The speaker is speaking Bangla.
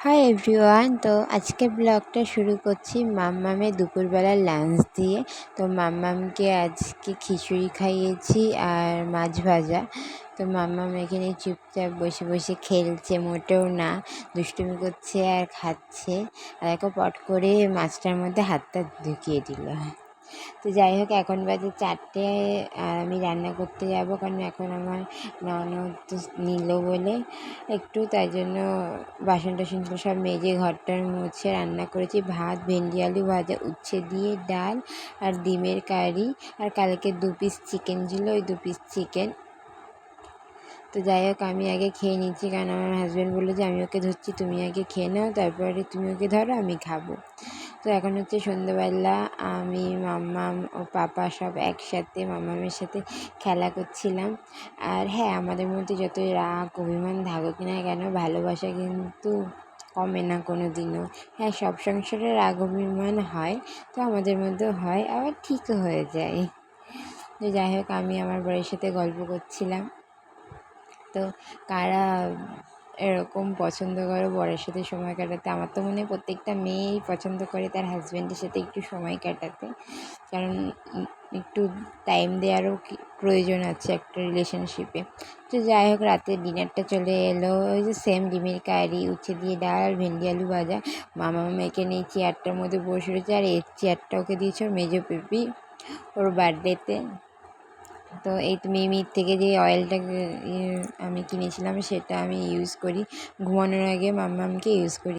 Hi everyone. তো আজকে ব্লগটা শুরু করছি মাম্মামের দুপুরবেলার লাঞ্চ দিয়ে। তো মাম্মামকে আজকে খিচুড়ি খাইয়েছি আর মাছ ভাজা। তো মাম্মাম এখানে চুপচাপ বসে বসে খেলছে, মোটেও না দুষ্টুমি করছে আর খাচ্ছে। আর এখন পট করে মাছটার মধ্যে হাতটা ঢুকিয়ে দিল। তো যাই হোক, এখন বাজে 4টে আর আমি রান্না করতে যাব, কারণ এখন আমার ননদ নিল বলে একটু, তাই জন্য বাসন টাসন সব মেজে ঘরটার মুছে রান্না করেছি। ভাত, ভেন্ডি আলু ভাজা, উচ্ছে দিয়ে ডাল আর ডিমের কারি, আর কালকে 2 পিস চিকেন ছিল, ওই 2 পিস চিকেন। তো যাই হোক, আমি আগে খেয়ে নিচ্ছি, কারণ আমার হাজব্যান্ড বললো যে আমি ওকে ধরছি, তুমি আগে খেয়ে নাও, তারপরে তুমি ওকে ধরো, আমি খাবো। তো এখন হচ্ছে সন্ধ্যেবেলা, আমি মাম্মাম ও পাপা সব একসাথে মাম্মামের সাথে খেলা করছিলাম। আর হ্যাঁ, আমাদের মধ্যে যতই রাগ অভিমান থাকুক না কেন, ভালোবাসা কিন্তু কমে না কোনো দিনও। হ্যাঁ, সব সংসারে রাগ অভিমান হয়, তো আমাদের মধ্যেও হয়, আবার ঠিকও হয়ে যায়। তো যাই হোক, আমি আমার বরের সাথে গল্প করছিলাম। তো কারা এরকম পছন্দ করো বরের সাথে সময় কাটাতে? আমার তো মনে হয় প্রত্যেকটা মেয়েই পছন্দ করে তার হাজব্যান্ডের সাথে একটু সময় কাটাতে, কারণ একটু টাইম দেওয়ারও প্রয়োজন আছে একটা রিলেশনশিপে। তো যাই হোক, রাতে ডিনারটা চলে এলো। ওই যে সেম ডিমের কারি, উচ্ছে দিয়ে ডাল আর ভেন্ডি আলু ভাজা। মামা এখানে এই চেয়ারটার মধ্যে বসে রয়েছে, আর এই চেয়ারটা ওকে দিয়েছে ওর মেজো পিপি ওর বার্থডেতে। তো এই তো মিমির থেকে যে অয়েলটা আমি কিনেছিলাম, সেটা আমি ইউজ করি ঘুমানোর আগে, মাম্মামকে ইউজ করি।